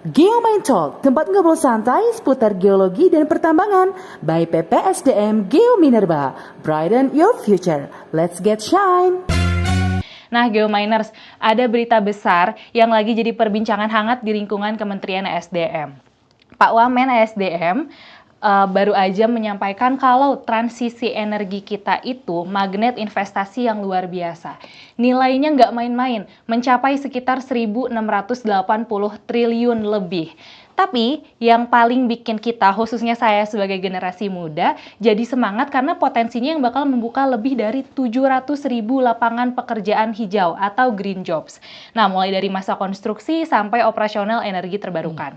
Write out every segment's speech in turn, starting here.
Geomain Talk, tempat ngobrol santai seputar geologi dan pertambangan by PPSDM Geominerba. Brighten your future. Let's get shine. Nah, Geominers, ada berita besar yang lagi jadi perbincangan hangat di lingkungan Kementerian ESDM. Pak Wamen ESDM baru aja menyampaikan kalau transisi energi kita itu magnet investasi yang luar biasa. Nilainya nggak main-main, mencapai sekitar 1.680 triliun lebih. Tapi yang paling bikin kita, khususnya saya sebagai generasi muda, jadi semangat karena potensinya yang bakal membuka lebih dari 700.000 lapangan pekerjaan hijau atau green jobs. Nah, mulai dari masa konstruksi sampai operasional energi terbarukan.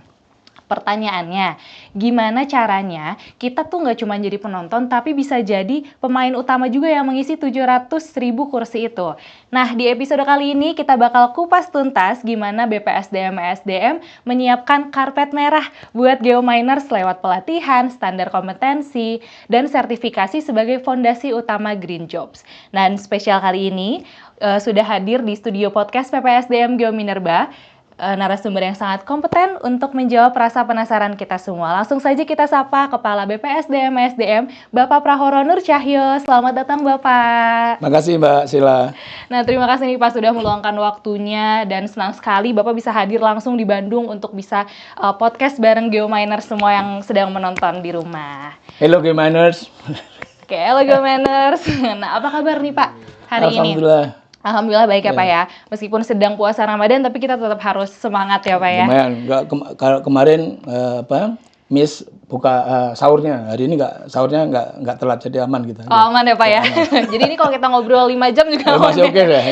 Pertanyaannya, gimana caranya kita tuh nggak cuma jadi penonton, tapi bisa jadi pemain utama juga yang mengisi 700.000 kursi itu. Nah, di episode kali ini kita bakal kupas tuntas gimana BPSDM ESDM menyiapkan karpet merah buat geominers lewat pelatihan, standar kompetensi, dan sertifikasi sebagai fondasi utama Green Jobs. Dan spesial kali ini sudah hadir di studio podcast PPSDM Geominerba, narasumber yang sangat kompeten untuk menjawab rasa penasaran kita semua. Langsung saja kita sapa Kepala BPSDM ESDM, Bapak Prahoro Nur Cahyo. Selamat datang Bapak. Makasih Mbak Sila. Nah, terima kasih nih Pak sudah meluangkan waktunya dan senang sekali Bapak bisa hadir langsung di Bandung untuk bisa podcast bareng Geominers semua yang sedang menonton di rumah. Hello Geominers. Oke, hello Geominers. Nah, apa kabar nih Pak hari ini? Alhamdulillah baik ya Pak ya. Meskipun sedang puasa Ramadan tapi kita tetap harus semangat ya Pak ya. Lumayan. Kalau kemarin Miss buka sahurnya. Hari ini sahurnya nggak telat, jadi aman kita. Oh, aman ya Pak ya. Jadi ini kalau kita ngobrol 5 jam juga aman. Masih oke deh.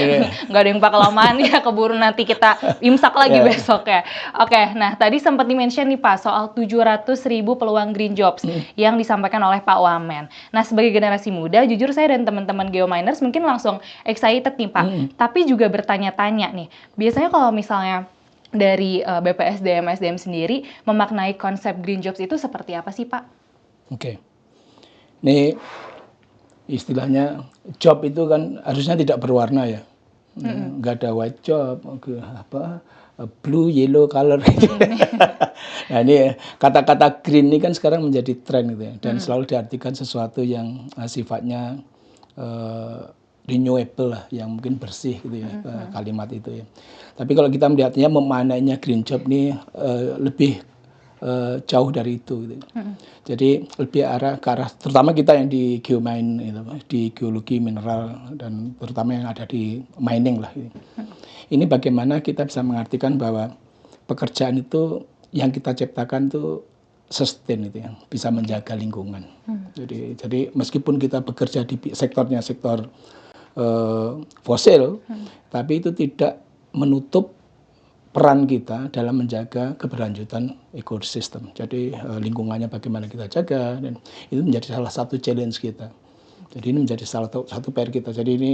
Nggak ada yang pak kelamaan ya, keburu nanti kita imsak lagi besok ya. Oke, nah tadi sempat di-mention nih Pak soal 700.000 peluang green jobs yang disampaikan oleh Pak Wamen. Nah, sebagai generasi muda, jujur saya dan teman-teman Geominers mungkin langsung excited nih Pak. Tapi juga bertanya-tanya nih, biasanya kalau misalnya dari BPSDM ESDM sendiri memaknai konsep green jobs itu seperti apa sih Pak? Oke. Ini istilahnya job itu kan harusnya tidak berwarna ya. Nggak ada white job, blue, yellow color. Nah, ini kata-kata green ini kan sekarang menjadi tren gitu ya, dan selalu diartikan sesuatu yang sifatnya renewable lah, yang mungkin bersih gitu ya, kalimat itu ya. Tapi kalau kita melihatnya memaknainya green job ini lebih jauh dari itu gitu. Jadi lebih ke arah terutama kita yang di geomain gitu, di geologi mineral dan terutama yang ada di mining lah gitu. Ini bagaimana kita bisa mengartikan bahwa pekerjaan itu yang kita ciptakan itu sustain itu ya, bisa menjaga lingkungan. Jadi meskipun kita bekerja di sektornya sektor fosil, tapi itu tidak menutup peran kita dalam menjaga keberlanjutan ekosistem. Jadi lingkungannya bagaimana kita jaga, dan itu menjadi salah satu challenge kita. Jadi ini menjadi salah satu PR kita. Jadi ini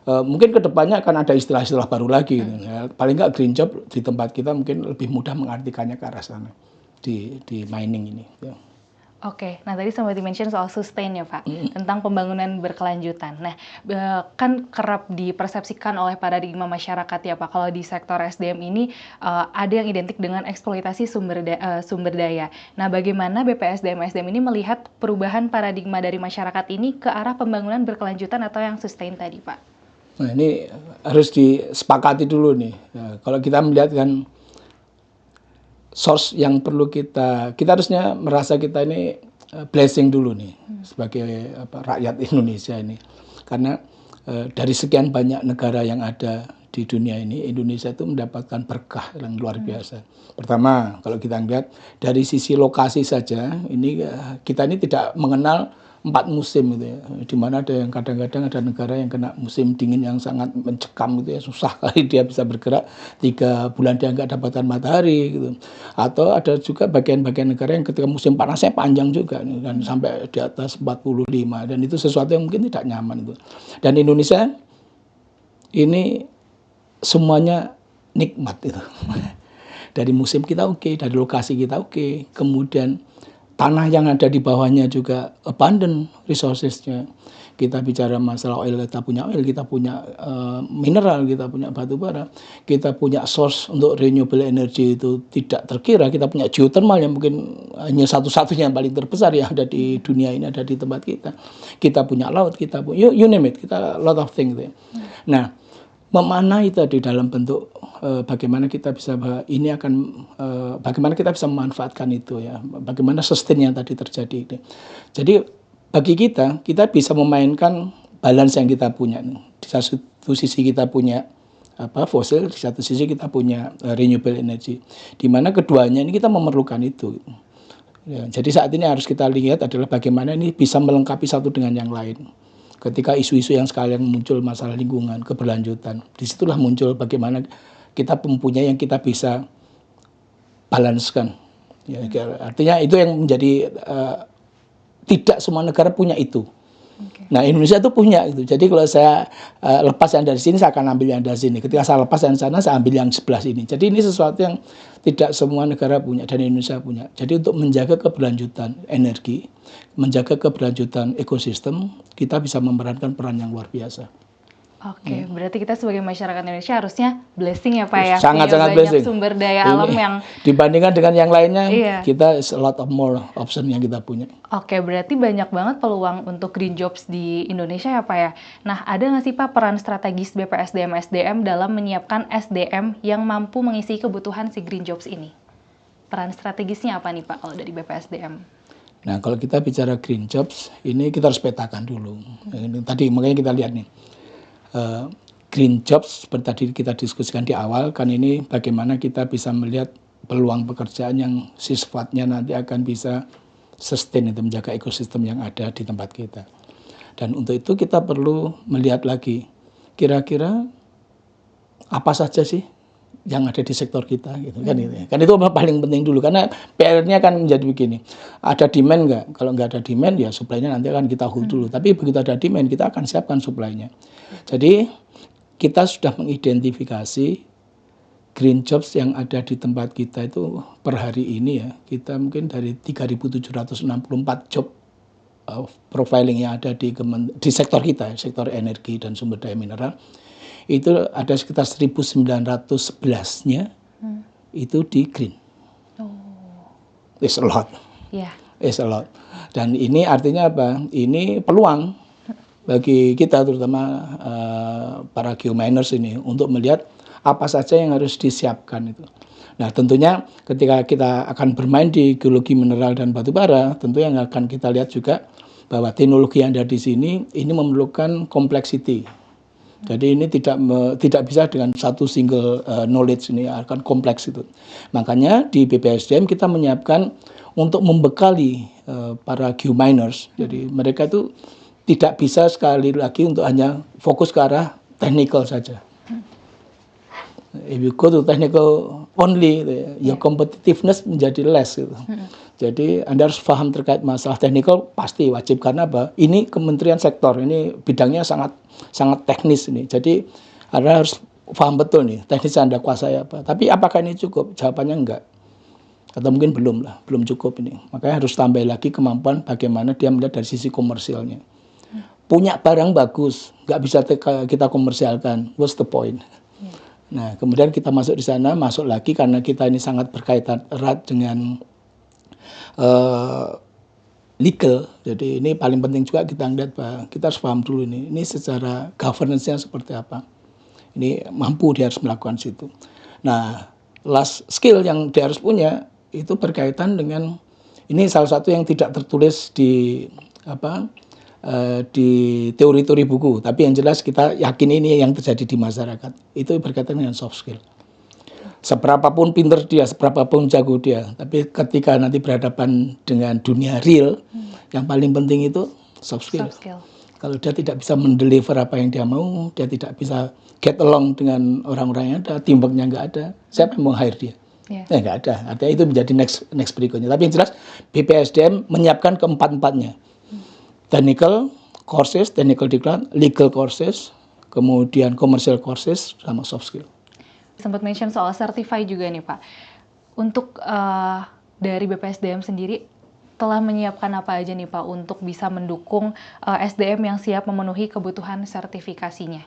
mungkin kedepannya akan ada istilah-istilah baru lagi. Ya. Paling nggak green job di tempat kita mungkin lebih mudah mengartikannya ke arah sana di mining ini. Ya. Oke, nah tadi sempat di-mention soal sustain ya Pak, tentang pembangunan berkelanjutan. Nah, kan kerap dipersepsikan oleh paradigma masyarakat ya Pak, kalau di sektor SDM ini ada yang identik dengan eksploitasi sumber daya. Nah, bagaimana BPSDM SDM ini melihat perubahan paradigma dari masyarakat ini ke arah pembangunan berkelanjutan atau yang sustain tadi Pak? Nah, ini harus disepakati dulu nih. Nah, kalau kita melihat kan source yang perlu kita harusnya merasa kita ini blessing dulu nih sebagai rakyat Indonesia ini, karena dari sekian banyak negara yang ada di dunia ini, Indonesia itu mendapatkan berkah yang luar biasa. Pertama, kalau kita lihat dari sisi lokasi saja, ini kita ini tidak mengenal 4 musim gitu ya, di mana ada yang kadang-kadang ada negara yang kena musim dingin yang sangat mencekam gitu ya, susah kali dia bisa bergerak 3 bulan dia nggak dapatkan matahari gitu. Atau ada juga bagian-bagian negara yang ketika musim panasnya panjang juga nih, dan sampai di atas 45, dan itu sesuatu yang mungkin tidak nyaman itu. Dan Indonesia ini semuanya nikmat itu. Dari musim kita oke, dari lokasi kita oke, kemudian tanah yang ada di bawahnya juga abundant resourcesnya. kita bicara masalah oil, kita punya mineral, kita punya batu bara, kita punya source untuk renewable energy itu tidak terkira, kita punya geothermal yang mungkin hanya satu-satunya yang paling terbesar yang ada di dunia ini, ada di tempat kita punya laut, kita punya you name it, kita lot of things gitu. Nah, memanai tadi dalam bentuk bagaimana kita bisa ini akan bagaimana kita bisa memanfaatkan itu ya, bagaimana sustain yang tadi terjadi ini. Jadi bagi kita bisa memainkan balance yang kita punya. Di satu sisi kita punya fosil, di satu sisi kita punya renewable energy, di mana keduanya ini kita memerlukan itu ya. Jadi saat ini harus kita lihat adalah bagaimana ini bisa melengkapi satu dengan yang lain. Ketika isu-isu yang sekalian muncul masalah lingkungan, keberlanjutan, disitulah muncul bagaimana kita mempunyai yang kita bisa balancekan. Ya, artinya itu yang menjadi tidak semua negara punya itu. Okay. Nah, Indonesia itu punya itu. Jadi kalau saya lepas yang dari sini, saya akan ambil yang dari sini. Ketika saya lepas yang sana, saya ambil yang sebelah sini. Jadi ini sesuatu yang tidak semua negara punya dan Indonesia punya. Jadi untuk menjaga keberlanjutan energi, menjaga keberlanjutan ekosistem, kita bisa memerankan peran yang luar biasa. Oke, berarti kita sebagai masyarakat Indonesia harusnya blessing ya Pak ya, sangat-sangat banyak sumber daya alam yang dibandingkan dengan yang lainnya, kita is a lot of more option yang kita punya. Oke, berarti banyak banget peluang untuk green jobs di Indonesia ya Pak ya. Nah, ada nggak sih Pak peran strategis BPSDM SDM dalam menyiapkan SDM yang mampu mengisi kebutuhan si green jobs ini? Peran strategisnya apa nih Pak kalau dari BPSDM? Nah, kalau kita bicara green jobs, ini kita harus petakan dulu. Tadi makanya kita lihat nih. Green jobs seperti tadi kita diskusikan di awal, kan ini bagaimana kita bisa melihat peluang pekerjaan yang sifatnya nanti akan bisa sustain, itu menjaga ekosistem yang ada di tempat kita. Dan untuk itu kita perlu melihat lagi kira-kira apa saja sih yang ada di sektor kita gitu kan. Kan itu paling penting dulu, karena PR-nya kan menjadi begini, ada demand nggak? Kalau nggak ada demand ya supply-nya nanti akan kita hold dulu, tapi begitu ada demand kita akan siapkan supply-nya. Jadi kita sudah mengidentifikasi green jobs yang ada di tempat kita itu per hari ini ya, kita mungkin dari 3.764 job profiling yang ada di sektor kita, sektor energi dan sumber daya mineral, itu ada sekitar 1.911-nya itu di green. It's a lot. It's a lot. Dan ini artinya apa? Ini peluang bagi kita, terutama para geominers ini, untuk melihat apa saja yang harus disiapkan itu. Nah, tentunya ketika kita akan bermain di geologi mineral dan batu bara, tentu yang akan kita lihat juga bahwa teknologi yang ada di sini ini memerlukan complexity. Jadi ini tidak bisa dengan satu single knowledge, ini akan kompleks itu. Makanya di BPSDM kita menyiapkan untuk membekali para geominers. Jadi mereka itu tidak bisa sekali lagi untuk hanya fokus ke arah technical saja. If you go to technical only, your competitiveness menjadi less gitu. Jadi Anda harus paham terkait masalah technical, pasti wajib, karena apa? Ini kementerian sektor, ini bidangnya sangat teknis ini. Jadi Anda harus paham betul nih teknis Anda kuasai apa. Tapi apakah ini cukup? Jawabannya enggak. Atau mungkin belum cukup ini. Makanya harus tambah lagi kemampuan bagaimana dia melihat dari sisi komersialnya. Punya barang bagus, nggak bisa kita komersialkan, what's the point? Nah, kemudian kita masuk di sana, masuk lagi karena kita ini sangat berkaitan erat dengan legal. Jadi ini paling penting juga kita lihat, Pak. Kita harus paham dulu ini secara governance-nya seperti apa. Ini mampu dia harus melakukan situ. Nah, last skill yang dia harus punya itu berkaitan dengan, ini salah satu yang tidak tertulis di di teori-teori buku, tapi yang jelas kita yakin ini yang terjadi di masyarakat, itu berkaitan dengan soft skill. Seberapapun pinter dia, seberapapun jago dia, tapi ketika nanti berhadapan dengan dunia real, yang paling penting itu soft skill. Kalau dia tidak bisa mendeliver apa yang dia mau, dia tidak bisa get along dengan orang-orang yang ada, teamworknya nggak ada, siapa yang mau hire dia? Nggak ada. Artinya itu menjadi next berikutnya. Tapi yang jelas BPSDM menyiapkan keempat-empatnya. Technical courses, technical diklat, legal courses, kemudian commercial courses, sama soft skill. Sempat mention soal certify juga nih Pak. Untuk dari BPSDM sendiri, telah menyiapkan apa aja nih Pak untuk bisa mendukung SDM yang siap memenuhi kebutuhan sertifikasinya?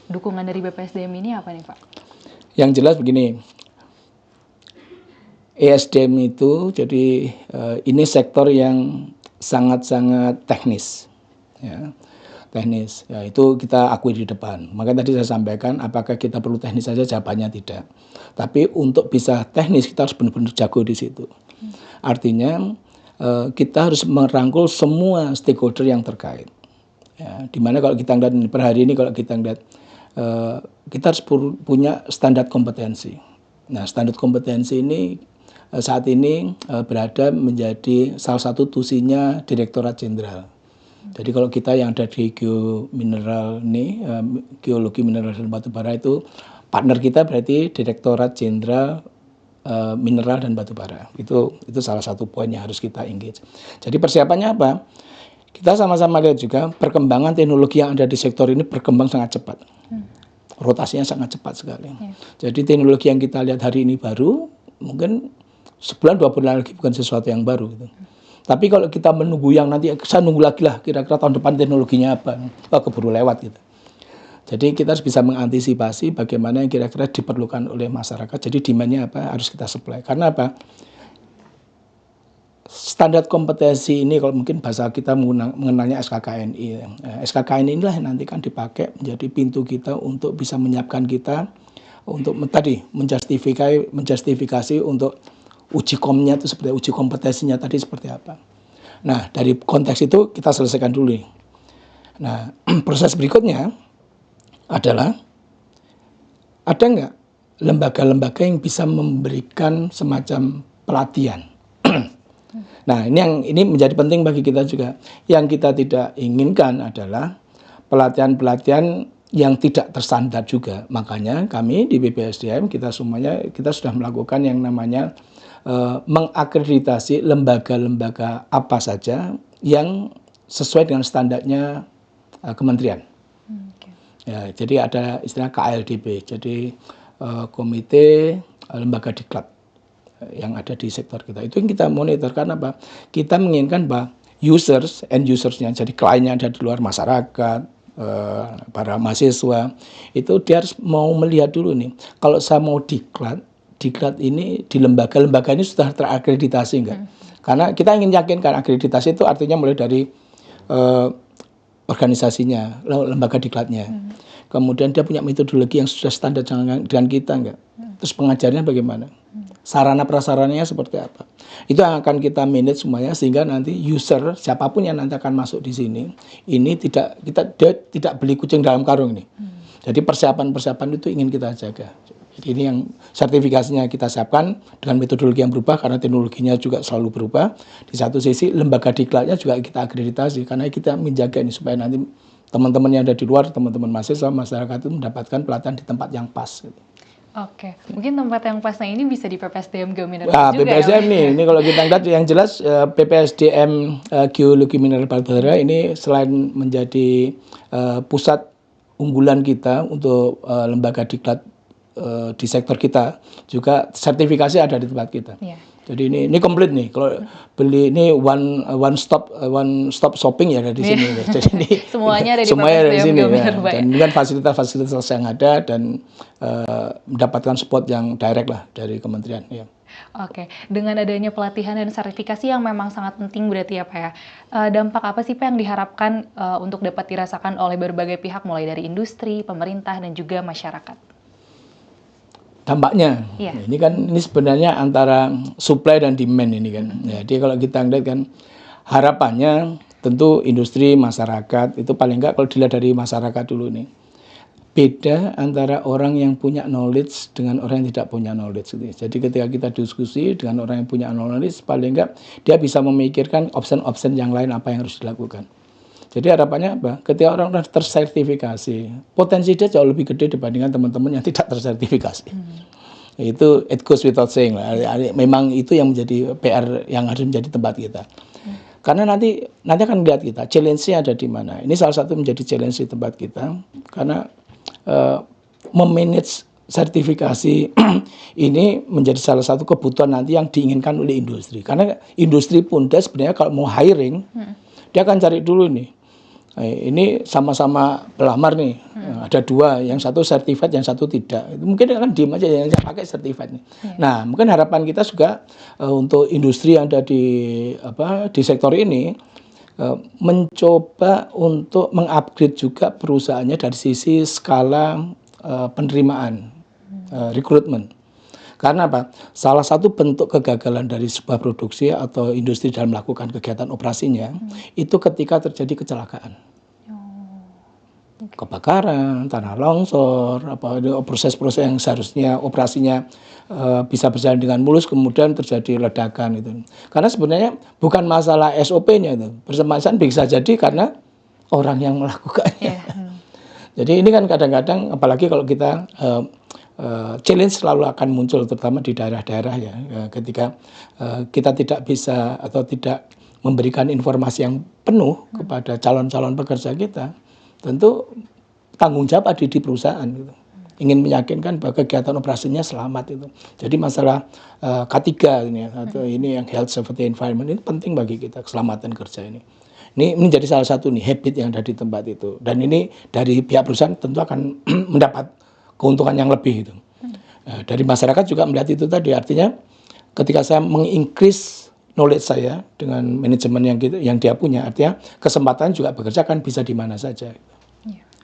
Dukungan dari BPSDM ini apa nih Pak? Yang jelas begini, ESDM itu jadi ini sektor yang sangat-sangat teknis, ya. Teknis, ya itu kita akui di depan. Makanya tadi saya sampaikan, apakah kita perlu teknis saja? Jawabannya tidak. Tapi untuk bisa teknis kita harus benar-benar jago di situ. Artinya kita harus merangkul semua stakeholder yang terkait. Ya, dimana kalau kita lihat per hari ini, kalau kita lihat kita harus punya standar kompetensi. Nah, standar kompetensi ini saat ini berada menjadi salah satu tusinya Direktorat Jenderal. Jadi kalau kita yang ada di geomineral ini, geologi mineral dan batubara itu partner kita berarti Direktorat Jenderal Mineral dan Batubara. Itu salah satu poin yang harus kita engage. Jadi persiapannya apa? Kita sama-sama lihat juga perkembangan teknologi yang ada di sektor ini berkembang sangat cepat. Rotasinya sangat cepat sekali. Jadi teknologi yang kita lihat hari ini baru, mungkin sebulan 2 bulan lagi bukan sesuatu yang baru gitu. Tapi kalau kita menunggu yang nanti, saya nunggu lagi lah kira-kira tahun depan teknologinya apa, keburu lewat gitu. Jadi kita harus bisa mengantisipasi bagaimana yang kira-kira diperlukan oleh masyarakat. Jadi demand-nya apa harus kita supply. Karena apa? Standar kompetensi ini kalau mungkin bahasa kita mengenalnya SKKNI. SKKNI inilah yang nanti kan dipakai menjadi pintu kita untuk bisa menyiapkan kita untuk tadi menjustifikasi untuk uji komnya itu seperti uji kompetensinya tadi seperti apa. Nah, dari konteks itu kita selesaikan dulu. Nah, proses berikutnya adalah ada nggak lembaga-lembaga yang bisa memberikan semacam pelatihan. Nah, ini menjadi penting bagi kita juga. Yang kita tidak inginkan adalah pelatihan-pelatihan yang tidak terstandar juga. Makanya kami di BPSDM kita sudah melakukan yang namanya mengakreditasi lembaga-lembaga apa saja yang sesuai dengan standarnya kementerian. Ya, jadi ada istilah KLDB, jadi komite lembaga diklat yang ada di sektor kita. Itu yang kita monitor karena apa? Kita menginginkan bahwa end usersnya, jadi kliennya ada di luar masyarakat, para mahasiswa, itu dia harus mau melihat dulu nih. Kalau saya mau diklat ini di lembaga ini sudah terakreditasi enggak? Karena kita ingin yakinkan akreditasi itu artinya mulai dari organisasinya, lembaga diklatnya. Kemudian dia punya metodologi yang sudah standar dengan kita enggak? Terus pengajarnya bagaimana? Sarana prasarananya seperti apa? Itu yang akan kita manage semuanya sehingga nanti user siapapun yang nanti akan masuk di sini ini dia tidak beli kucing dalam karung nih. Jadi persiapan itu ingin kita jaga. Jadi ini yang sertifikasinya kita siapkan dengan metodologi yang berubah karena teknologinya juga selalu berubah. Di satu sisi lembaga diklatnya juga kita akreditasi karena kita menjaga ini supaya nanti teman-teman yang ada di luar, teman-teman mahasiswa, masyarakat itu mendapatkan pelatihan di tempat yang pas. Oke, mungkin tempat yang pasnya ini bisa di PPSDM Geomineral juga ya? PPSDM nih, ini kalau kita lihat yang jelas PPSDM Geologi Mineral Batubara ini selain menjadi pusat unggulan kita untuk lembaga diklat di sektor kita, juga sertifikasi ada di tempat kita. Yeah. Jadi ini komplit nih. Kalau beli ini one stop shopping ya ada di sini. Jadi ini semuanya ada di sini ya. Dan dengan fasilitas-fasilitas yang ada dan mendapatkan support yang direct lah dari kementerian. Ya. Oke, dengan adanya pelatihan dan sertifikasi yang memang sangat penting berarti ya Pak ya. Dampak apa sih Pak yang diharapkan untuk dapat dirasakan oleh berbagai pihak mulai dari industri, pemerintah dan juga masyarakat? Dampaknya, ini sebenarnya antara supply dan demand ini kan. Jadi kalau kita lihat kan harapannya tentu industri, masyarakat itu paling enggak kalau dilihat dari masyarakat dulu nih. Beda antara orang yang punya knowledge dengan orang yang tidak punya knowledge gitu. Jadi ketika kita diskusi dengan orang yang punya knowledge paling enggak dia bisa memikirkan opsi-opsi yang lain apa yang harus dilakukan. Jadi harapannya apa? Ketika orang tersertifikasi, potensi dia jauh lebih gede dibandingkan teman-teman yang tidak tersertifikasi. Itu it goes without saying lah. Memang itu yang menjadi PR yang harus menjadi tempat kita. Karena nanti akan lihat kita, challenge-nya ada di mana. Ini salah satu menjadi challenge di tempat kita. Karena memanage sertifikasi ini menjadi salah satu kebutuhan nanti yang diinginkan oleh industri. Karena industri pun dia sebenarnya kalau mau hiring, dia akan cari dulu nih. Ini sama-sama pelamar nih, ada dua, yang satu certified, yang satu tidak. Itu mungkin akan diem aja yang pakai certified nih. Nah, mungkin harapan kita juga untuk industri yang ada di sektor ini mencoba untuk mengupgrade juga perusahaannya dari sisi skala penerimaan, rekrutmen. Karena apa? Salah satu bentuk kegagalan dari sebuah produksi atau industri dalam melakukan kegiatan operasinya itu ketika terjadi kecelakaan, kebakaran, tanah longsor, proses-proses yang seharusnya operasinya bisa berjalan dengan mulus, kemudian terjadi ledakan itu. Karena sebenarnya bukan masalah SOP-nya itu, permasalahan bisa jadi karena orang yang melakukannya. Jadi ini kan kadang-kadang, apalagi kalau kita challenge selalu akan muncul, terutama di daerah-daerah ya, ketika kita tidak bisa atau tidak memberikan informasi yang penuh kepada calon-calon pekerja kita, tentu tanggung jawab ada di perusahaan gitu. Ingin meyakinkan bahwa kegiatan operasinya selamat itu. Jadi masalah K3 ini atau ini yang health safety environment ini penting bagi kita, keselamatan kerja ini. Ini menjadi salah satu nih habit yang ada di tempat itu. Dan ini dari pihak perusahaan tentu akan mendapat keuntungan yang lebih itu. Dari masyarakat juga melihat itu tadi, artinya ketika saya mengincrease knowledge saya dengan manajemen yang dia punya, artinya kesempatan juga bekerja kan bisa di mana saja.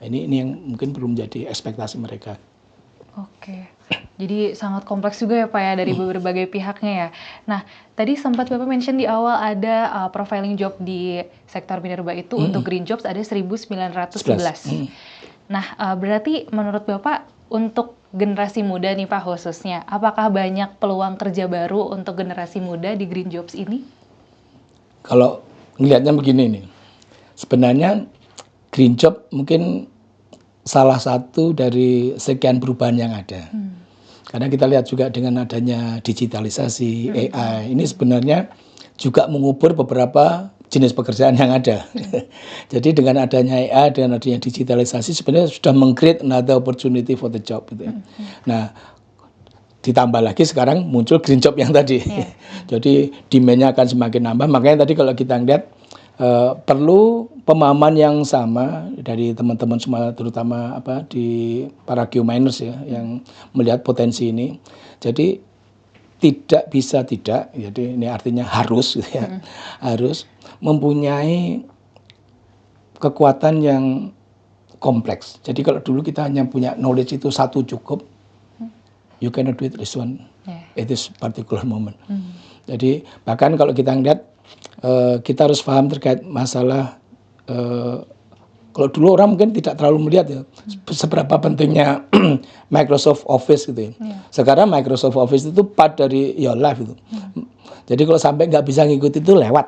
Ini yang mungkin perlu menjadi ekspektasi mereka. Oke, jadi sangat kompleks juga ya Pak ya dari berbagai pihaknya ya. Nah, tadi sempat Bapak mention di awal ada profiling job di sektor minerba itu untuk green jobs ada 1911. Nah, berarti menurut Bapak untuk generasi muda nih Pak khususnya, apakah banyak peluang kerja baru untuk generasi muda di green jobs ini? Kalau ngelihatnya begini nih, sebenarnya green job mungkin salah satu dari sekian perubahan yang ada. Karena kita lihat juga dengan adanya digitalisasi, AI, ini sebenarnya juga mengubur beberapa jenis pekerjaan yang ada. Jadi dengan adanya AI, dengan adanya digitalisasi sebenarnya sudah meng-create another opportunity for the job gitu ya. Nah, ditambah lagi sekarang muncul green job yang tadi. Jadi demand-nya akan semakin nambah. Makanya tadi kalau kita lihat perlu pemahaman yang sama dari teman-teman semua, terutama di para geominers ya yang melihat potensi ini. Jadi tidak bisa tidak, jadi ini artinya harus gitu ya. Harus mempunyai kekuatan yang kompleks. Jadi kalau dulu kita hanya punya knowledge itu satu cukup, you cannot do it this one at this particular moment. Jadi bahkan kalau kita lihat kita harus paham terkait masalah kalau dulu orang mungkin tidak terlalu melihat ya seberapa pentingnya Microsoft Office gitu ya. Sekarang Microsoft Office itu part dari your life itu. Jadi kalau sampai nggak bisa ngikut itu lewat.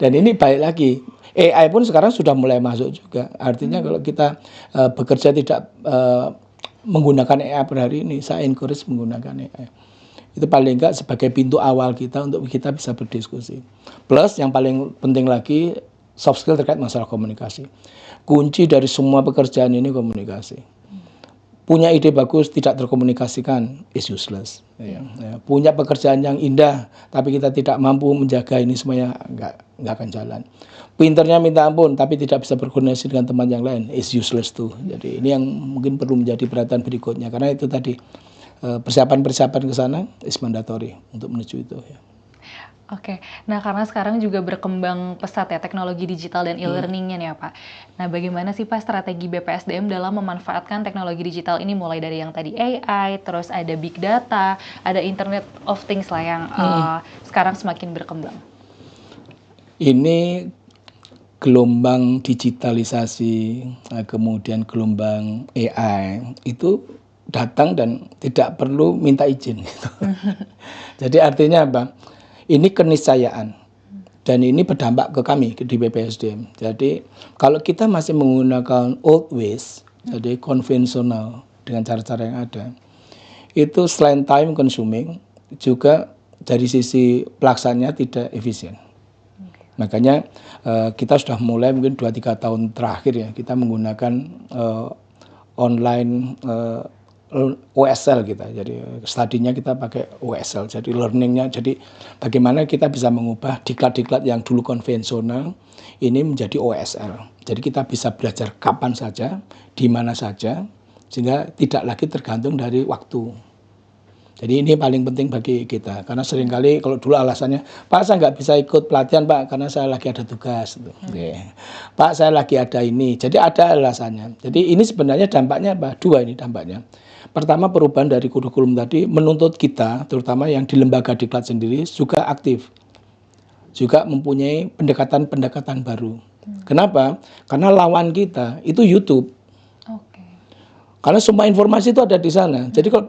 Dan ini balik lagi, AI pun sekarang sudah mulai masuk juga. Artinya kalau kita bekerja tidak menggunakan AI per hari ini, saya encourage menggunakan AI. Itu paling enggak sebagai pintu awal kita untuk kita bisa berdiskusi. Plus yang paling penting lagi, soft skill terkait masalah komunikasi. Kunci dari semua pekerjaan ini komunikasi. Punya ide bagus tidak terkomunikasikan is useless. Punya pekerjaan yang indah tapi kita tidak mampu menjaga ini semuanya nggak akan jalan. Pinternya minta ampun tapi tidak bisa berkoordinasi dengan teman yang lain is useless tuh. Jadi ini yang mungkin perlu menjadi perhatian berikutnya karena itu tadi persiapan-persiapan ke sana is mandatory untuk menuju itu ya. Oke, nah karena sekarang juga berkembang pesat ya teknologi digital dan e-learningnya nih ya Pak. Nah bagaimana sih Pak strategi BPSDM dalam memanfaatkan teknologi digital ini mulai dari yang tadi AI, terus ada big data, ada Internet of Things lah yang sekarang semakin berkembang. Ini gelombang digitalisasi, kemudian gelombang AI itu datang dan tidak perlu minta izin gitu. Jadi artinya apa? Ini keniscayaan dan ini berdampak ke kami di BPSDM. Jadi kalau kita masih menggunakan old ways, jadi konvensional dengan cara-cara yang ada, itu selain time consuming juga dari sisi pelaksananya tidak efisien. Makanya kita sudah mulai mungkin 2-3 tahun terakhir ya kita menggunakan online OSL kita. Jadi studinya kita pakai OSL. Jadi learningnya, jadi bagaimana kita bisa mengubah diklat-diklat yang dulu konvensional ini menjadi OSL. Jadi kita bisa belajar kapan saja, di mana saja, sehingga tidak lagi tergantung dari waktu. Jadi ini paling penting bagi kita, karena seringkali kalau dulu alasannya, Pak saya nggak bisa ikut pelatihan Pak, karena saya lagi ada tugas. Oke. Pak saya lagi ada ini, jadi ada alasannya. Jadi ini sebenarnya dampaknya apa? Dua ini dampaknya. Pertama, perubahan dari kurikulum tadi menuntut kita, terutama yang di lembaga diklat sendiri, juga aktif. Juga mempunyai pendekatan-pendekatan baru. Kenapa? Karena lawan kita itu YouTube. Karena semua informasi itu ada di sana. Jadi kalau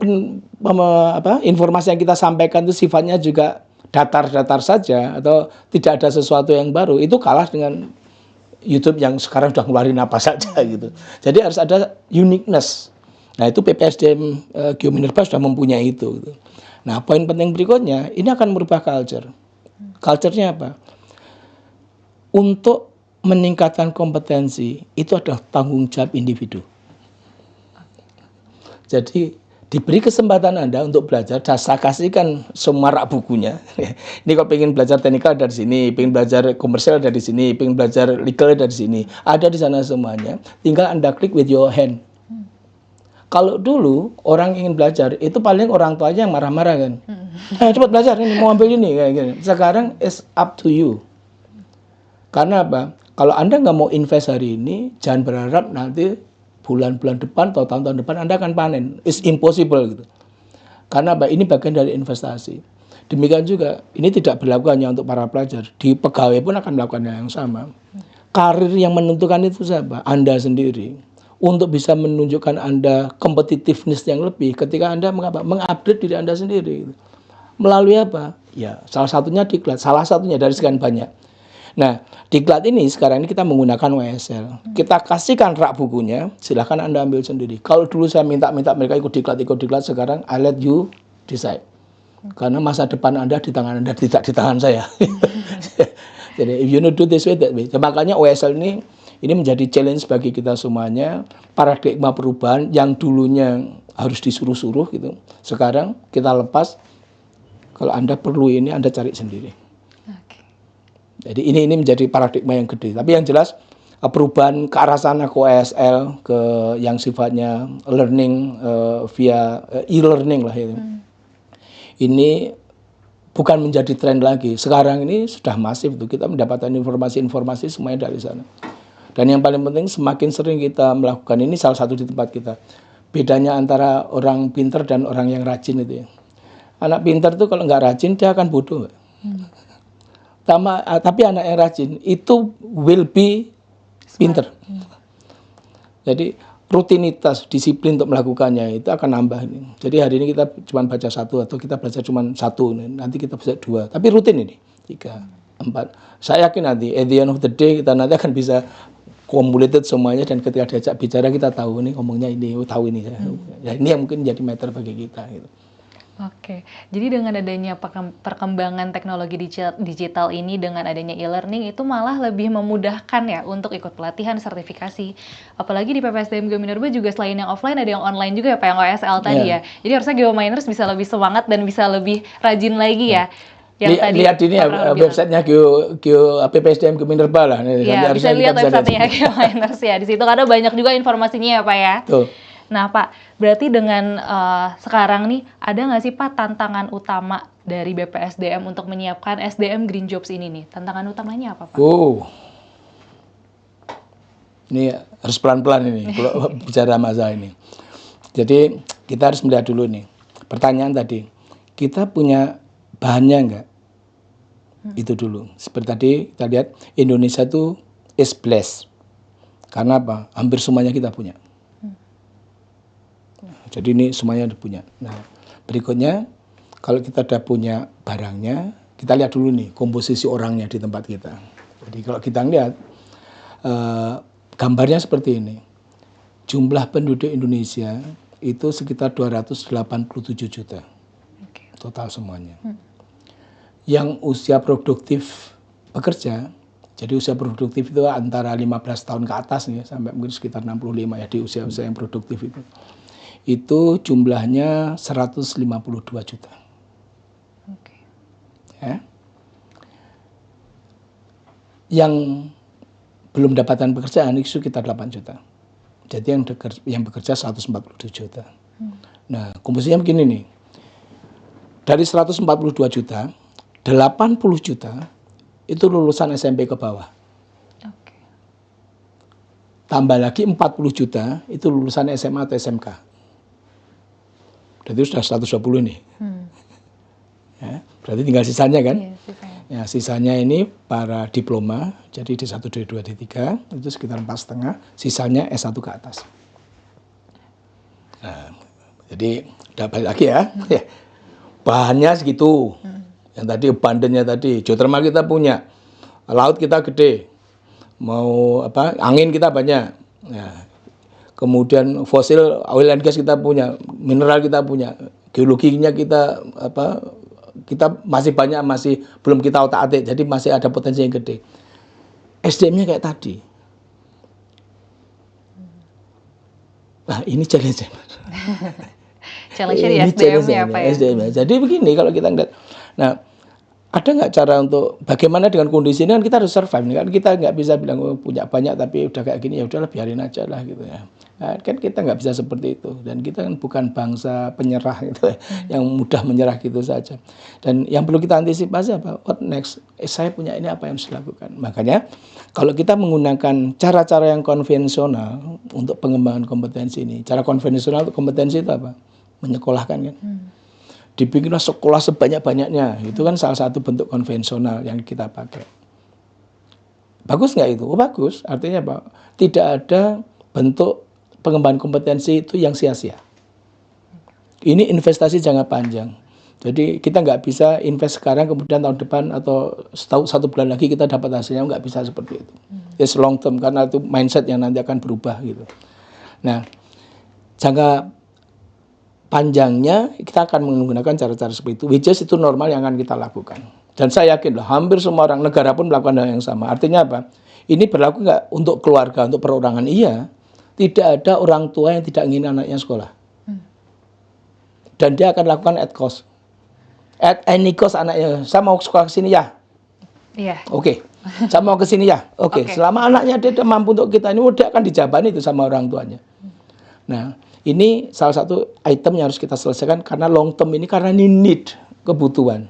informasi yang kita sampaikan itu sifatnya juga datar-datar saja atau tidak ada sesuatu yang baru, itu kalah dengan YouTube yang sekarang sudah ngeluarin apa saja gitu. Jadi harus ada uniqueness. Nah itu PPSDM Geominerba sudah mempunyai itu. Gitu. Nah poin penting berikutnya, ini akan merubah culture. Culture-nya apa? Untuk meningkatkan kompetensi itu adalah tanggung jawab individu. Jadi diberi kesempatan Anda untuk belajar, saya kasihkan semua rak bukunya. Ini kalau pengen belajar teknikal dari sini, pengen belajar komersial dari sini, pengen belajar legal dari sini, ada di sana semuanya. Tinggal Anda klik with your hand. Kalau dulu orang ingin belajar, itu paling orang tuanya yang marah-marah kan. Cepat belajar, ini mau ambil ini kayak gini. Sekarang it's up to you. Karena apa? Kalau Anda nggak mau invest hari ini, jangan berharap nanti bulan-bulan depan atau tahun-tahun depan Anda akan panen. It's impossible gitu. Karena apa? Ini bagian dari investasi. Demikian juga, ini tidak berlaku hanya untuk para pelajar. Di pegawai pun akan melakukan hal yang sama. Karir yang menentukan itu siapa? Anda sendiri. Untuk bisa menunjukkan Anda competitiveness yang lebih ketika Anda mengupgrade diri Anda sendiri. Melalui apa? Ya, salah satunya diklat. Salah satunya dari sekian banyak. Nah, diklat ini sekarang ini kita menggunakan WSL. Kita kasihkan rak bukunya, silahkan Anda ambil sendiri. Kalau dulu saya minta mereka ikut diklat, sekarang I let you decide. Karena masa depan Anda di tangan Anda, tidak di tangan saya. Jadi, if you know do this way, that way. Makanya WSL ini menjadi challenge bagi kita semuanya. Paradigma perubahan yang dulunya harus disuruh-suruh gitu. Sekarang kita lepas, kalau Anda perlu ini, Anda cari sendiri. Jadi ini menjadi paradigma yang gede. Tapi yang jelas perubahan ke arah sana ke OSL, ke yang sifatnya learning via e-learning lah itu. Ini bukan menjadi tren lagi. Sekarang ini sudah masif tuh, kita mendapatkan informasi-informasi semuanya dari sana. Dan yang paling penting semakin sering kita melakukan ini, salah satu di tempat kita. Bedanya antara orang pintar dan orang yang rajin itu ya. Anak pintar tuh kalau nggak rajin dia akan bodoh. Tapi anak yang rajin itu will be pinter. Jadi rutinitas, disiplin untuk melakukannya itu akan nambah ini. Jadi hari ini kita cuma baca satu atau kita belajar cuma satu, nanti kita bisa dua. Tapi rutin ini 3, 4. Saya yakin nanti at the end of the day kita nanti akan bisa cumulated semuanya dan ketika diajak bicara kita tahu nih ngomongnya ini, tahu ini. Ya, ini yang mungkin jadi matter bagi kita. Gitu. Oke, jadi dengan adanya perkembangan teknologi digital ini, dengan adanya e-learning itu malah lebih memudahkan ya untuk ikut pelatihan, sertifikasi. Apalagi di PPSDM Geominerba juga selain yang offline ada yang online juga ya Pak, yang OSL tadi ya. Jadi harusnya Geominers bisa lebih semangat dan bisa lebih rajin lagi ya. Yang tadi lihat ini ya, websitenya PPSDM Geominerba lah. Ya, bisa lihat websitenya Geominers ya. Di situ karena banyak juga informasinya ya Pak ya. Tuh. Nah Pak, berarti dengan sekarang nih, ada nggak sih Pak tantangan utama dari BPSDM untuk menyiapkan SDM Green Jobs ini nih? Tantangan utamanya apa Pak? Ini harus pelan-pelan ini, kalau bicara masalah ini. Jadi kita harus melihat dulu nih, pertanyaan tadi, kita punya bahannya nggak? Itu dulu. Seperti tadi kita lihat, Indonesia itu is blessed. Karena apa? Hampir semuanya kita punya. Jadi ini semuanya udah punya. Nah, berikutnya kalau kita udah punya barangnya, kita lihat dulu nih komposisi orangnya di tempat kita. Jadi kalau kita lihat gambarnya seperti ini. Jumlah penduduk Indonesia itu sekitar 287 juta. Total semuanya. Yang usia produktif bekerja, jadi usia produktif itu antara 15 tahun ke atas nih, sampai mungkin sekitar 65 ya di usia-usia yang produktif itu. itu jumlahnya 152 juta. Oke. Ya. Yang belum dapatkan pekerjaan itu sekitar 8 juta. Jadi yang bekerja 147 juta. Nah, komposisinya begini nih. Dari 142 juta, 80 juta itu lulusan SMP ke bawah. Oke. Tambah lagi 40 juta itu lulusan SMA atau SMK. Berarti sudah 120 nih. Ya, berarti tinggal sisanya kan? Iya, sisanya. Ya, sisanya ini para diploma, jadi D1, D2, D3 itu sekitar 4,5, sisanya S1 ke atas. Nah, jadi udah balik lagi ya. Ya. Bahannya segitu. Yang tadi abundantnya tadi, geothermal kita punya, laut kita gede, mau apa? Angin kita banyak. Ya. Kemudian fosil oil and gas kita punya, mineral kita punya, geologinya kita apa? Kita masih banyak, masih belum kita otak-atik, jadi masih ada potensi yang gede. SDM-nya kayak tadi. Nah, ini challenge. Challenge di SDM-nya apa ya? SDM-nya. Jadi begini kalau kita ngeliat. Nah, ada nggak cara untuk bagaimana dengan kondisi ini kan kita harus survive. Kan kita nggak bisa bilang oh, punya banyak tapi udah kayak gini ya udahlah biarin aja lah gitu ya. Nah, kan kita nggak bisa seperti itu dan kita kan bukan bangsa penyerah gitu ya, yang mudah menyerah gitu saja. Dan yang perlu kita antisipasi apa? What next? Saya punya ini apa yang harus dilakukan? Makanya kalau kita menggunakan cara-cara yang konvensional untuk pengembangan kompetensi ini, cara konvensional untuk kompetensi itu apa? Menyekolahkan kan. Dibikinlah sekolah sebanyak-banyaknya, itu kan salah satu bentuk konvensional yang kita pakai. Bagus nggak itu? Oh, bagus, artinya apa? Tidak ada bentuk pengembangan kompetensi itu yang sia-sia. Ini investasi jangka panjang. Jadi kita nggak bisa invest sekarang kemudian tahun depan atau satu bulan lagi kita dapat hasilnya, nggak bisa seperti itu. It's long term karena itu mindset yang nanti akan berubah gitu. Nah, jangka panjangnya kita akan menggunakan cara-cara seperti itu, which is itu normal yang akan kita lakukan. Dan saya yakin loh, hampir semua orang negara pun melakukan hal yang sama. Artinya apa? Ini berlaku nggak untuk keluarga, untuk perorangan? Iya. Tidak ada orang tua yang tidak ingin anaknya sekolah. Dan dia akan lakukan at cost. At any cost anaknya. Saya mau sekolah ke sini ya. Iya. Oke. Saya mau ke sini ya. Oke. Selama anaknya dia mampu untuk kita ini, udah akan dijabani itu sama orang tuanya. Nah, ini salah satu item yang harus kita selesaikan karena long term ini, karena ini need, kebutuhan.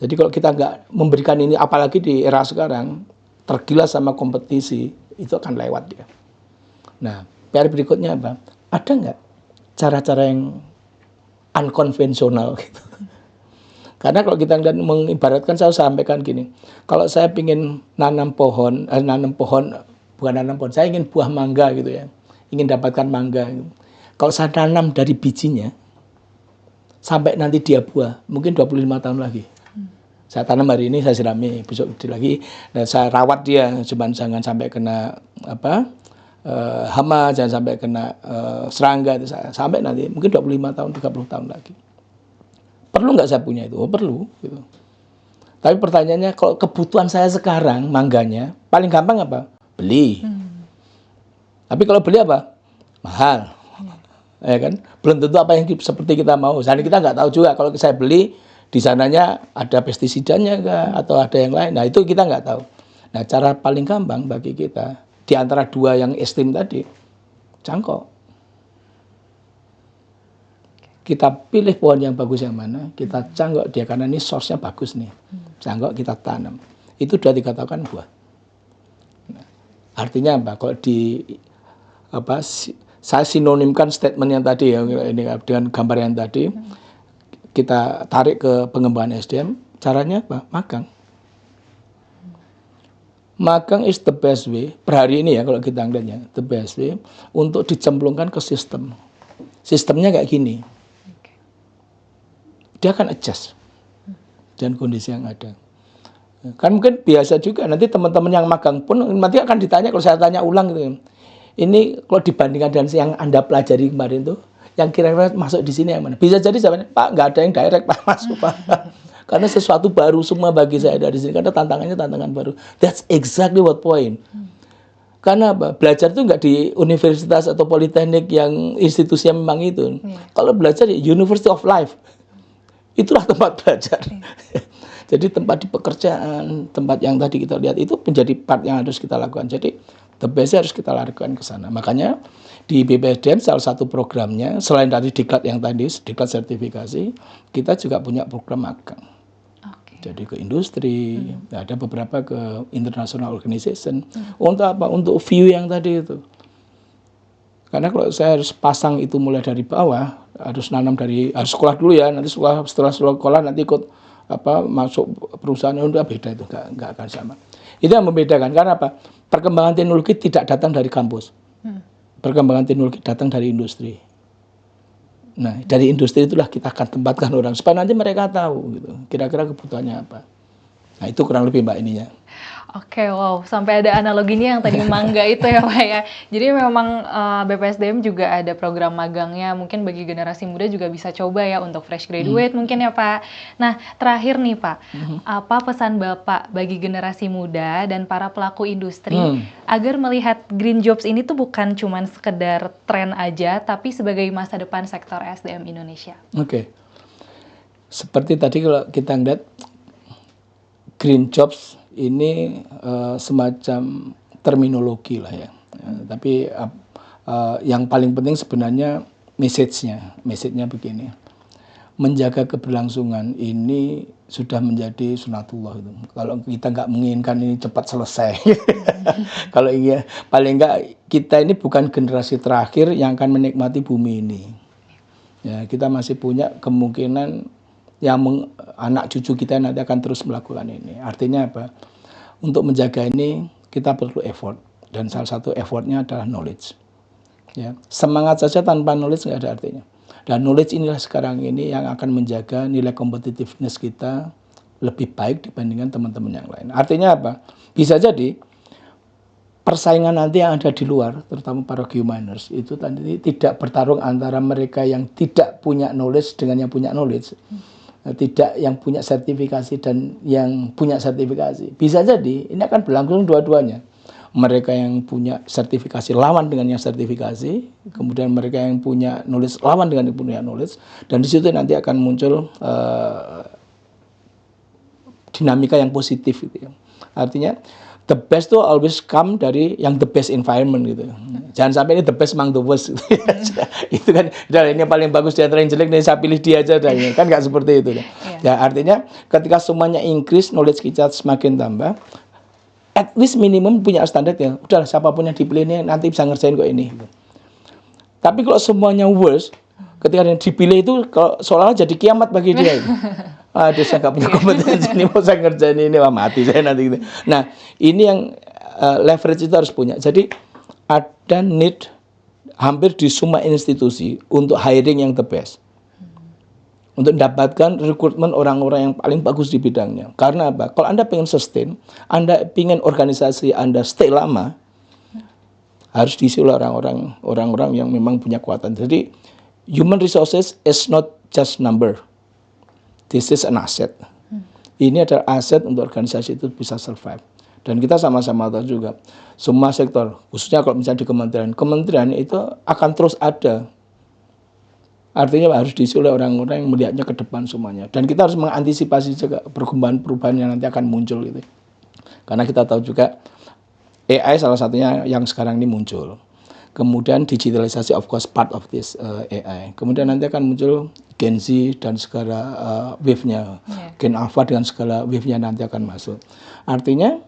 Jadi kalau kita nggak memberikan ini, apalagi di era sekarang, tergilas sama kompetisi, itu akan lewat dia. Nah, PR berikutnya apa? Ada nggak cara-cara yang unkonvensional gitu? Karena kalau kita lihat mengibaratkan, saya sampaikan gini, kalau saya ingin nanam pohon, saya ingin buah mangga gitu ya, ingin dapatkan mangga. Gitu. Kalau saya tanam dari bijinya, sampai nanti dia buah, mungkin 25 tahun lagi. Saya tanam hari ini, saya sirami, besok lagi, dan saya rawat dia, cuman jangan sampai kena hama, jangan sampai kena serangga, itu sampai nanti mungkin 25 tahun, 30 tahun lagi. Perlu nggak saya punya itu? Oh, perlu. Gitu. Tapi pertanyaannya, kalau kebutuhan saya sekarang mangganya, paling gampang apa? Beli. Tapi kalau beli apa? Mahal. Ya kan? Belum tentu apa yang seperti kita mau. Jadi kita nggak tahu juga kalau saya beli di sananya ada pestisidanya atau ada yang lain. Nah itu kita nggak tahu. Nah cara paling gampang bagi kita di antara dua yang ekstrim tadi, cangkok. Kita pilih pohon yang bagus yang mana, kita cangkok dia karena ini source-nya bagus nih. Cangkok kita tanam. Itu sudah dikatakan buah. Nah, artinya apa? Kalau saya sinonimkan statement yang tadi ya, ini dengan gambar yang tadi, kita tarik ke pengembangan SDM, caranya apa? Magang. Magang is the best way, per hari ini ya kalau kita ngeliatnya, the best way untuk dicemplungkan ke sistem. Sistemnya kayak gini. Dia akan adjust dengan kondisi yang ada. Kan mungkin biasa juga, nanti teman-teman yang magang pun nanti akan ditanya, kalau saya tanya ulang gitu. Ini kalau dibandingkan dengan yang Anda pelajari kemarin tuh, yang kira-kira masuk di sini yang mana? Bisa jadi jawabannya, Pak, nggak ada yang direct Pak masuk Pak. Karena sesuatu baru semua bagi saya dari sini, karena tantangannya tantangan baru. That's exactly what point. Karena apa? Belajar itu nggak di universitas atau politeknik yang institusinya memang itu. Kalau belajar di University of Life, itulah tempat belajar. Jadi tempat di pekerjaan, tempat yang tadi kita lihat itu menjadi part yang harus kita lakukan. Jadi the best harus kita lakukan ke sana. Makanya di BPSDM salah satu programnya selain dari diklat yang tadi, diklat sertifikasi, kita juga punya program magang. Jadi ke industri, ada beberapa ke international organization. Untuk apa? Untuk view yang tadi itu. Karena kalau saya harus pasang itu mulai dari bawah, harus nanam harus sekolah dulu ya. Nanti setelah sekolah nanti ikut masuk perusahaan udah beda itu, nggak akan sama. Itu yang membedakan. Karena apa? Perkembangan teknologi tidak datang dari kampus. Perkembangan teknologi datang dari industri. Nah, dari industri itulah kita akan tempatkan orang supaya nanti mereka tahu gitu, kira-kira kebutuhannya apa. Nah, itu kurang lebih Mbak ininya. Oke, wow, sampai ada analoginya yang tadi mangga itu ya Pak ya. Jadi memang BPSDM juga ada program magangnya, mungkin bagi generasi muda juga bisa coba ya untuk fresh graduate mungkin ya Pak. Nah, terakhir nih Pak, apa pesan Bapak bagi generasi muda dan para pelaku industri agar melihat green jobs ini tuh bukan cuman sekedar tren aja, tapi sebagai masa depan sektor SDM Indonesia? Oke. Seperti tadi kalau kita lihat green jobs ini semacam terminologi lah ya. Tapi yang paling penting sebenarnya message-nya begini. Menjaga keberlangsungan ini sudah menjadi sunatullah itu. Kalau kita nggak menginginkan ini cepat selesai. Kalau iya, paling nggak kita ini bukan generasi terakhir yang akan menikmati bumi ini. Ya, kita masih punya kemungkinan yang anak cucu kita nanti akan terus melakukan ini. Artinya apa? Untuk menjaga ini kita perlu effort, dan salah satu effortnya adalah knowledge. Ya, semangat saja tanpa knowledge nggak ada artinya. Dan knowledge inilah sekarang ini yang akan menjaga nilai competitiveness kita lebih baik dibandingkan teman-teman yang lain. Artinya apa? Bisa jadi persaingan nanti yang ada di luar, terutama para geominers, itu tadi tidak bertarung antara mereka yang tidak punya knowledge dengan yang punya knowledge. Tidak yang punya sertifikasi dan yang punya sertifikasi. Bisa jadi ini akan berlangsung dua-duanya. Mereka yang punya sertifikasi lawan dengan yang sertifikasi, kemudian mereka yang punya knowledge lawan dengan yang punya knowledge, dan di situ nanti akan muncul dinamika yang positif gitu ya. Artinya the best tuh always come dari yang the best environment gitu. Jangan sampai ini the best among the worst gitu. Itu kan, ini yang paling bagus di antara yang jelek, nih saya pilih dia aja dah. Kan nggak seperti itu. Ya, artinya ketika semuanya increase, knowledge kita semakin tambah, at least minimum punya standar ya. Udah siapapun yang dipilih ini nanti bisa ngerjain kok ini. Tapi kalau semuanya worse, ketika yang dipilih itu kalau seolah-olah jadi kiamat bagi dia. Aduh, saya nggak punya kompetensi ini, mau saya ngerjain ini, wah mati saya nanti gitu. Nah, ini yang leverage itu harus punya. Jadi ada need hampir di semua institusi untuk hiring yang the best. Untuk mendapatkan rekrutmen orang-orang yang paling bagus di bidangnya. Karena apa? Kalau Anda pengen sustain, Anda pengen organisasi Anda stay lama, harus diisi oleh orang-orang yang memang punya kekuatan. Jadi human resources is not just number. This is an asset. Ini adalah aset untuk organisasi itu bisa survive. Dan kita sama-sama tahu juga, semua sektor, khususnya kalau misalnya di kementerian itu akan terus ada. Artinya harus diisi oleh orang-orang yang melihatnya ke depan semuanya. Dan kita harus mengantisipasi juga perubahan-perubahan yang nanti akan muncul gitu. Karena kita tahu juga AI salah satunya yang sekarang ini muncul. Kemudian digitalisasi of course part of this AI. Kemudian nanti akan muncul Gen Z dan segala wave-nya. Gen Alpha dengan segala wave-nya nanti akan masuk. Artinya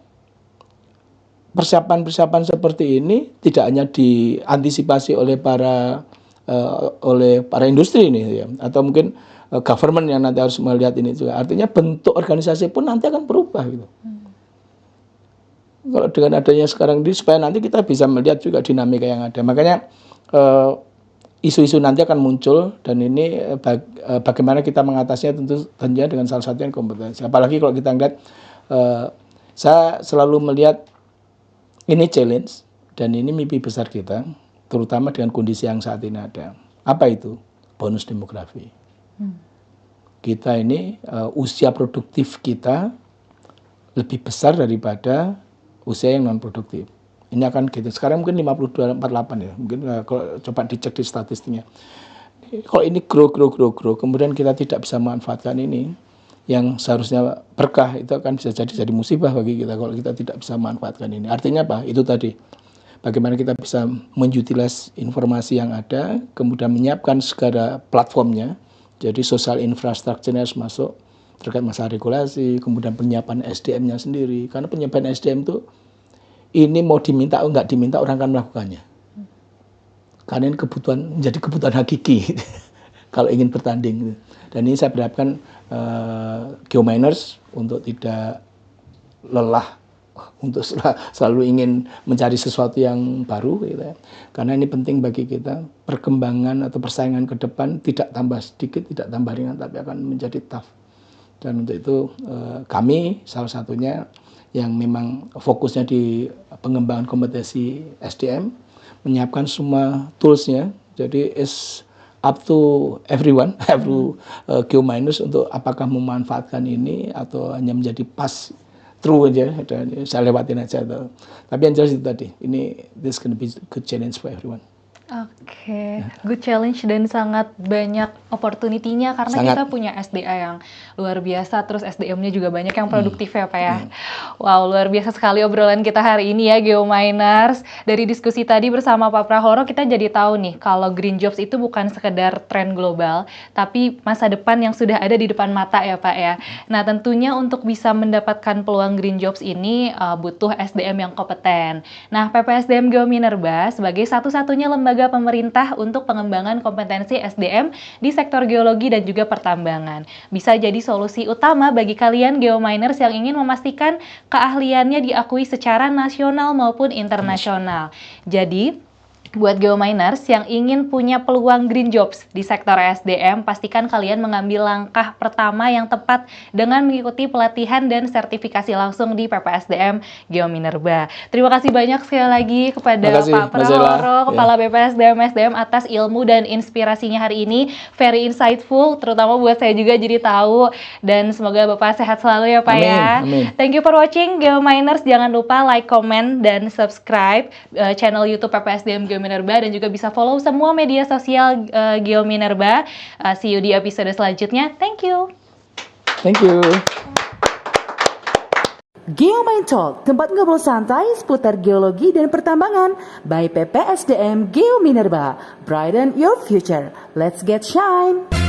persiapan-persiapan seperti ini tidak hanya diantisipasi oleh para industri ini ya, atau mungkin government yang nanti harus melihat ini juga. Artinya bentuk organisasi pun nanti akan berubah gitu. Kalau dengan adanya sekarang ini supaya nanti kita bisa melihat juga dinamika yang ada. Makanya isu-isu nanti akan muncul, dan ini bagaimana kita mengatasinya tentunya dengan salah satu yang kompetensi. Apalagi kalau kita lihat, saya selalu melihat ini challenge dan ini mimpi besar kita, terutama dengan kondisi yang saat ini ada. Apa itu? Bonus demografi. Kita ini usia produktif kita lebih besar daripada usia yang non produktif. Ini akan gitu. Sekarang mungkin 52,48 ya. Mungkin kalau coba dicek di statistiknya. Kalau ini grow, kemudian kita tidak bisa memanfaatkan ini, yang seharusnya berkah itu akan bisa jadi musibah bagi kita kalau kita tidak bisa memanfaatkan ini. Artinya apa? Itu tadi. Bagaimana kita bisa menutilize informasi yang ada, kemudian menyiapkan segala platformnya. Jadi social infrastructure-nya harus masuk terkait masalah regulasi, kemudian penyiapan SDM-nya sendiri. Karena penyiapan SDM itu ini mau diminta atau nggak diminta orang akan melakukannya. Karena ini menjadi kebutuhan hakiki kalau ingin bertanding. Dan ini saya berharapkan geominers untuk tidak lelah untuk selalu ingin mencari sesuatu yang baru gitu ya. Karena ini penting bagi kita, perkembangan atau persaingan ke depan tidak tambah sedikit, tidak tambah ringan, tapi akan menjadi tough. Dan untuk itu kami salah satunya yang memang fokusnya di pengembangan kompetensi SDM, menyiapkan semua toolsnya, jadi is up to everyone, every geominers untuk apakah memanfaatkan ini atau hanya menjadi pass through aja, dan saya lewatin aja. Tapi yang jelas itu tadi, this gonna be good challenge for everyone. Oke, good challenge dan sangat banyak opportunity-nya karena Sangat. kita punya SDA yang luar biasa, terus SDM-nya juga banyak yang produktif ya Pak ya. Wow, luar biasa sekali obrolan kita hari ini ya Geominers. Dari diskusi tadi bersama Pak Prahoro kita jadi tahu nih kalau green jobs itu bukan sekedar tren global, tapi masa depan yang sudah ada di depan mata ya Pak ya. Nah tentunya untuk bisa mendapatkan peluang green jobs ini butuh SDM yang kompeten. Nah PPSDM Geominerba sebagai satu-satunya lembaga pemerintah untuk pengembangan kompetensi SDM di sektor geologi dan juga pertambangan. Bisa jadi solusi utama bagi kalian geominers yang ingin memastikan keahliannya diakui secara nasional maupun internasional. Jadi, buat geominers yang ingin punya peluang green jobs di sektor SDM, pastikan kalian mengambil langkah pertama yang tepat dengan mengikuti pelatihan dan sertifikasi langsung di PPSDM Geominerba. Terima kasih banyak sekali lagi kepada Pak Prahoro, Kepala BPSDM SDM atas ilmu dan inspirasinya hari ini. Very insightful, terutama buat saya juga jadi tahu. Dan semoga Bapak sehat selalu ya Pak ya. Amin. Thank you for watching Geominers. Jangan lupa like, comment, dan subscribe channel YouTube PPSDM Geominerba, dan juga bisa follow semua media sosial Geominerba. See you di episode selanjutnya. Thank you. Thank you. Geomain Talk, tempat ngobrol santai seputar geologi dan pertambangan by PPSDM Geominerba. Brighten your future. Let's get shine.